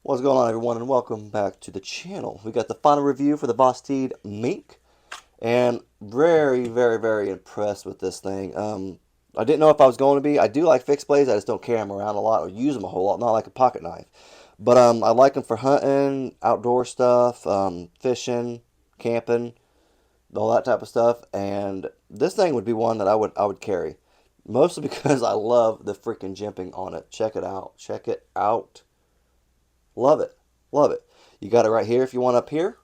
What's going on, everyone, and welcome back to the channel. We got the final review for the Vosteed Mink, and very impressed with this thing. I didn't know if I was going to be. I do like fixed blades. I just don't carry them around a lot or use them a whole lot, not like a pocket knife. But I like them for hunting, outdoor stuff, fishing, camping, all that type of stuff. And this thing would be one that I would carry, mostly because I love the freaking jimping on it. Check it out. Check it out. Love it. Love it. You got it right here if you want up here.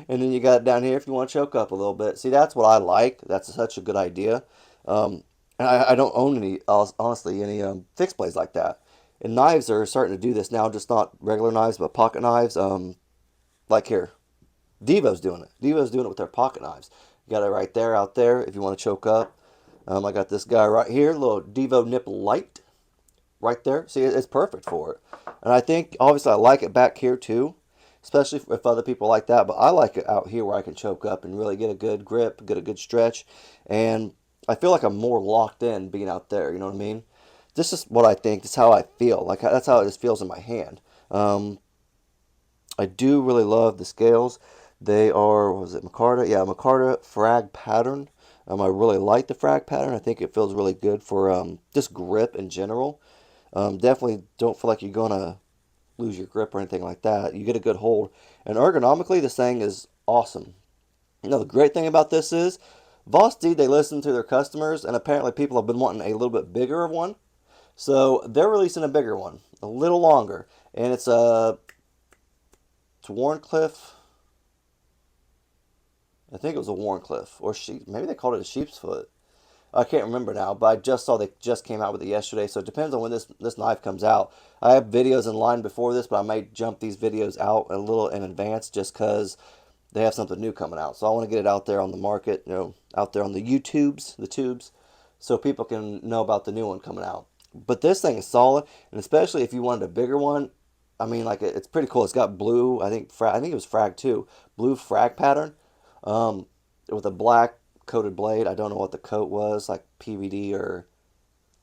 And then you got it down here if you want to choke up a little bit. See, that's what I like. That's such a good idea. And I don't own any, honestly, any fixed blades like that. And knives are starting to do this now, just not regular knives, but pocket knives. Like here, Devo's doing it. Devo's doing it with their pocket knives. You got it right there, out there, if you want to choke up. I got this guy right here, little Devo Nip Light, right there. See, it's perfect for it. And I think, obviously, I like it back here too, especially if other people like that. But I like it out here where I can choke up and really get a good grip, get a good stretch. And I feel like I'm more locked in being out there, you know what I mean? This is what I think. This is how I feel. Like, that's how it just feels in my hand. I do really love the scales. They are, what was it, micarta? Yeah, micarta frag pattern. I really like the frag pattern. I think it feels really good for just grip in general. Definitely don't feel like you're going to lose your grip or anything like that. You get a good hold. And ergonomically, this thing is awesome. You know, the great thing about this is, Vosteed, they listen to their customers, and apparently people have been wanting a little bit bigger of one. So they're releasing a bigger one, a little longer. And it's Warncliffe. I think it was a Warncliffe. Or maybe they called it a sheep's foot. I can't remember now, but I just saw they just came out with it yesterday, so it depends on when this knife comes out. I have videos in line before this, but I may jump these videos out a little in advance just because they have something new coming out. So I want to get it out there on the market, you know, out there on the the tubes, so people can know about the new one coming out. But this thing is solid, and especially if you wanted a bigger one, I mean, like it's pretty cool. It's got blue, I think it was frag too, blue frag pattern, with a black coated blade. I don't know what the coat was, like PVD or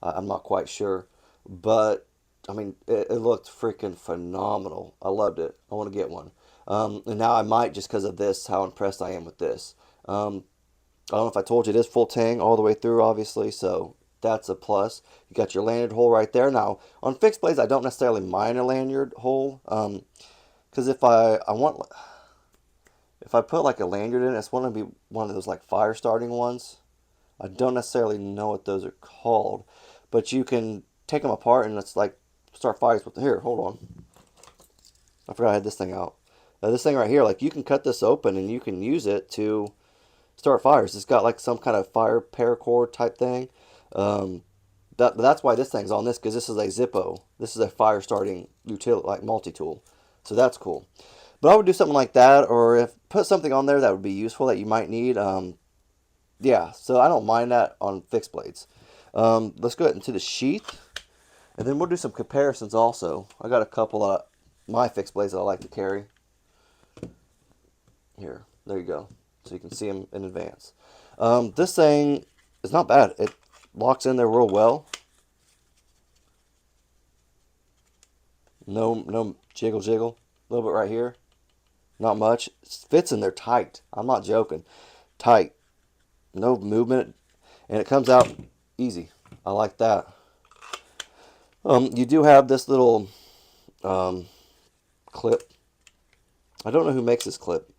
I'm not quite sure, but I mean it looked freaking phenomenal. I loved it. I want to get one, and now I might, just because of this, how impressed I am with this. I don't know if I told you, it is full tang all the way through, obviously, so that's a plus. You got your lanyard hole right there. Now on fixed blades, I don't necessarily mind a lanyard hole, because if I put like a lanyard in it, it's going to be one of those like fire starting ones. I don't necessarily know what those are called, but you can take them apart and it's like start fires with. Here, hold on. I forgot I had this thing out. This thing right here, like you can cut this open and you can use it to start fires. It's got like some kind of fire paracord type thing. That's why this thing's on this, because this is a Zippo. This is a fire starting utility, like multi-tool. So that's cool. But I would do something like that, or if put something on there that would be useful that you might need. Yeah, so I don't mind that on fixed blades. Let's go ahead into the sheath, and then we'll do some comparisons also. I got a couple of my fixed blades that I like to carry. Here, there you go. So you can see them in advance. This thing is not bad. It locks in there real well. No jiggle. A little bit right here. Not much. It fits in there tight. I'm not joking. Tight. No movement. And it comes out easy. I like that. You do have this little clip. I don't know who makes this clip.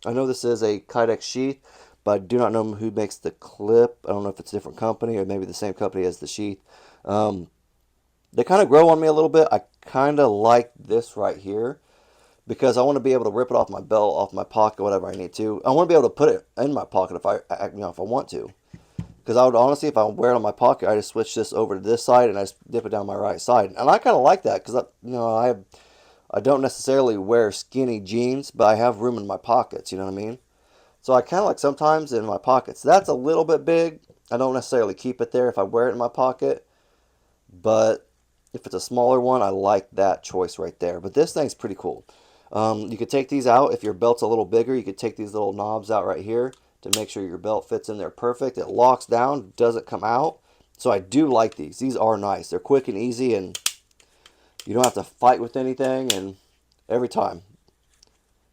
I know this is a Kydex sheath, but I do not know who makes the clip. I don't know if it's a different company or maybe the same company as the sheath. They kind of grow on me a little bit. I kind of like this right here, because I want to be able to rip it off my belt, off my pocket, whatever I need to. I want to be able to put it in my pocket if if I want to. Because I would honestly, if I wear it on my pocket, I just switch this over to this side and I just dip it down my right side. And I kind of like that because I don't necessarily wear skinny jeans, but I have room in my pockets. You know what I mean? So I kind of like sometimes in my pockets. That's a little bit big. I don't necessarily keep it there if I wear it in my pocket, but if it's a smaller one, I like that choice right there. But this thing's pretty cool. You could take these out. If your belt's a little bigger, you could take these little knobs out right here to make sure your belt fits in there perfect. It locks down, doesn't come out. So I do like these. These are nice. They're quick and easy, and you don't have to fight with anything. And every time.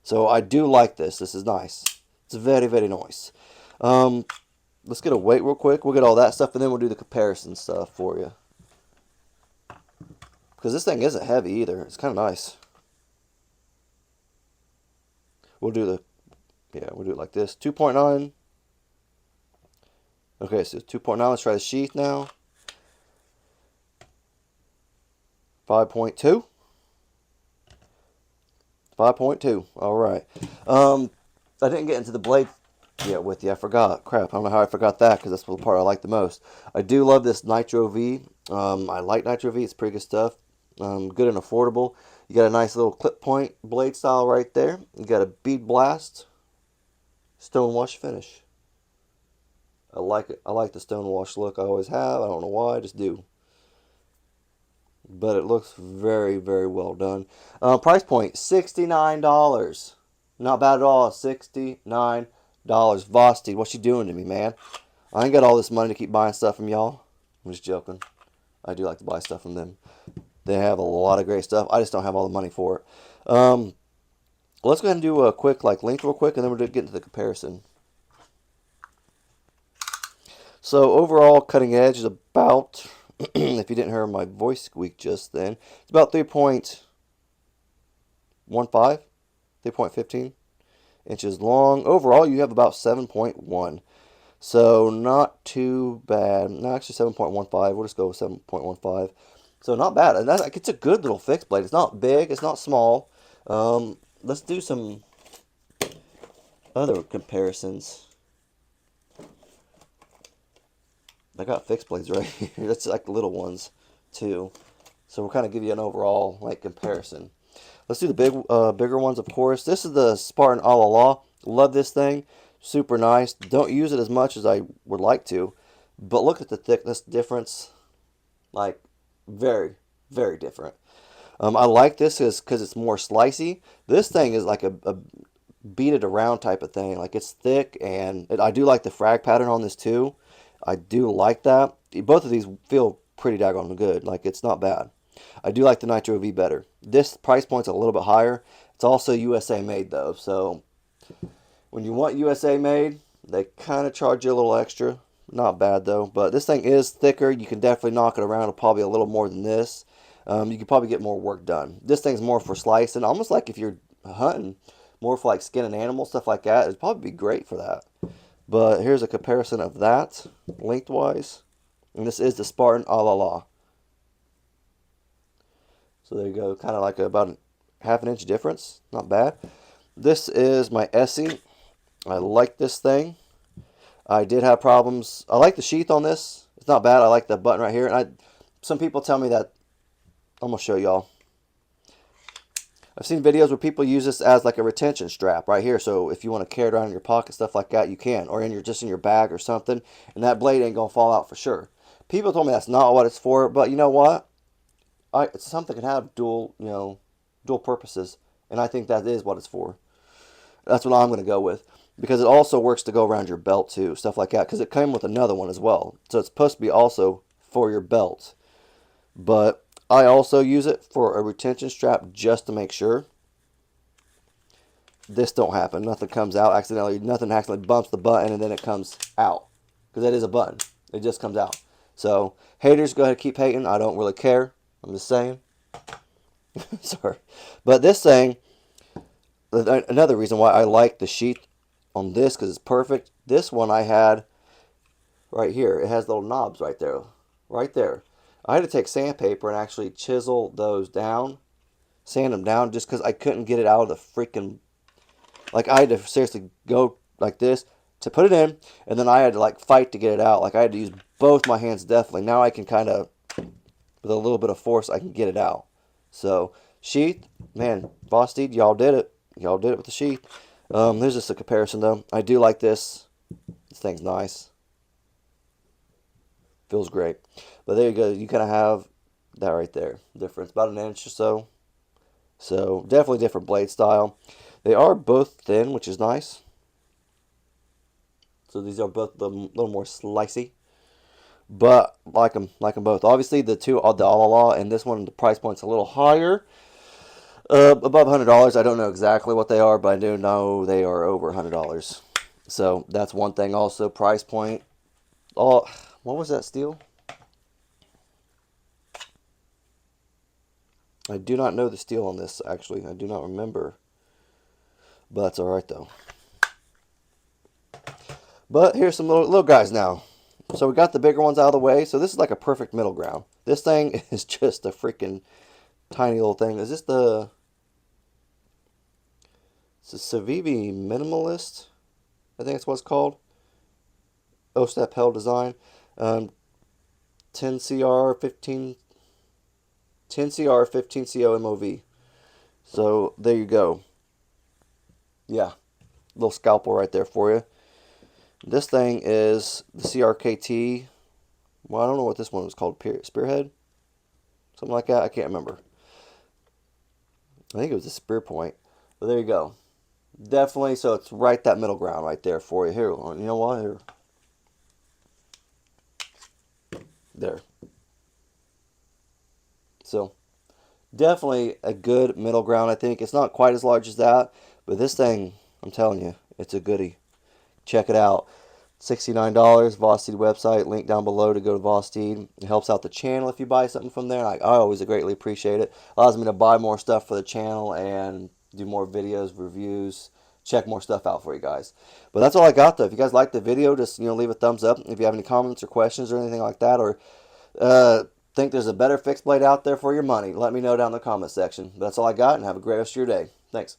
So I do like this. This is nice. It's very, very nice. Let's get a weight real quick. We'll get all that stuff, and then we'll do the comparison stuff for you. Because this thing isn't heavy either. It's kind of nice. We'll do it like this. 2.9. Okay, so 2.9. Let's try the sheath now. 5.2. 5.2. All right. I didn't get into the blade yet with you. I forgot. Crap. I don't know how I forgot that because that's the part I like the most. I do love this Nitro V. I like Nitro V. It's pretty good stuff. Good and affordable. You got a nice little clip point blade style right there. You got a bead blast stonewash finish. I like it. I like the stonewash look. I always have. I don't know why. I just do. But it looks very, very well done. Price point, $69. Not bad at all. $69. Vosteed, what you doing to me, man? I ain't got all this money to keep buying stuff from y'all. I'm just joking. I do like to buy stuff from them. They have a lot of great stuff. I just don't have all the money for it. Let's go ahead and do a quick length real quick, and then we'll get into the comparison. So overall, cutting edge is about, if you didn't hear my voice squeak just then, it's about 3.15, 3.15 inches long. Overall, you have about 7.1. So not too bad. No, actually 7.15. We'll just go with 7.15. So not bad. And it's a good little fixed blade. It's not big. It's not small. Let's do some other comparisons. I got fixed blades right here. That's like the little ones too. So we'll kind of give you an overall comparison. Let's do the bigger ones, of course. This is the Spartan a la la. Love this thing. Super nice. Don't use it as much as I would like to. But look at the thickness difference. Like, very, very different. I like this because it's more slicey. This thing is like a beat it around type of thing. Like, it's thick, and I do like the frag pattern on this too. I do like that. Both of these feel pretty daggone good. Like, it's not bad. I do like the Nitro V better. This price point's a little bit higher. It's also USA made though. So when you want USA made, they kind of charge you a little extra. Not bad though. But this thing is thicker. You can definitely knock it around probably a little more than this. You can probably get more work done. This thing's more for slicing. Almost like if you're hunting, more for like skinning animals, stuff like that. It'd probably be great for that. But here's a comparison of that lengthwise. And this is the Spartan a la la. So there you go. Kind of like about a half an inch difference. Not bad. This is my Essie. I like this thing. I did have problems. I like the sheath on this. It's not bad. I like the button right here. And some people tell me that. I'm going to show y'all. I've seen videos where people use this as like a retention strap right here. So if you want to carry it around in your pocket, stuff like that, you can. Or just in your bag or something. And that blade ain't going to fall out for sure. People told me that's not what it's for. But you know what? It's something that can have dual purposes. And I think that is what it's for. That's what I'm going to go with. Because it also works to go around your belt too. Stuff like that. Because it came with another one as well. So it's supposed to be also for your belt. But I also use it for a retention strap just to make sure. This don't happen. Nothing comes out accidentally. Nothing accidentally bumps the button and then it comes out. Because that is a button. It just comes out. So haters, go ahead and keep hating. I don't really care. I'm just saying. Sorry. But this thing, another reason why I like the sheath on this, because it's perfect. This one I had right here. It has little knobs right there. Right there. I had to take sandpaper and actually chisel those down. Sand them down just because I couldn't get it out of the freaking... Like, I had to seriously go like this to put it in. And then I had to, like, fight to get it out. Like, I had to use both my hands definitely. Now I can kind of... With a little bit of force, I can get it out. So, sheath, man, Vosteed, y'all did it. Y'all did it with the sheath. There's just a comparison, though. I do like this. This thing's nice. Feels great. But there you go. You kind of have that right there. Difference, about an inch or so. So, definitely different blade style. They are both thin, which is nice. So, these are both a little more slicey. But like them both. Obviously, the two are the all and this one, the price point's a little higher. Above $100. I don't know exactly what they are, but I do know they are over $100. So that's one thing. Also, price point. Oh, what was that steel? I do not know the steel on this, actually. I do not remember. But that's alright, though. But here's some little guys now. So we got the bigger ones out of the way. So this is like a perfect middle ground. This thing is just a freaking tiny little thing. Is this the... It's a Civivi Minimalist? I think that's what it's called. O-step held design. 10CR 15... 10CR 15CO MOV. So there you go. Yeah. Little scalpel right there for you. This thing is the CRKT. Well, I don't know what this one was called. Spearhead? Something like that. I can't remember. I think it was a spear point. But there you go. Definitely. So it's right that middle ground right there for you. Here, you know what? Here. There. So definitely a good middle ground, I think. It's not quite as large as that. But this thing, I'm telling you, it's a goodie. Check it out. $69, Vosteed website, link down below to go to Vosteed. It helps out the channel if you buy something from there. I always greatly appreciate it. Allows me to buy more stuff for the channel and do more videos, reviews, check more stuff out for you guys. But that's all I got, though. If you guys liked the video, just leave a thumbs up. If you have any comments or questions or anything like that, or think there's a better fixed blade out there for your money, let me know down in the comment section. But that's all I got, and have a great rest of your day. Thanks.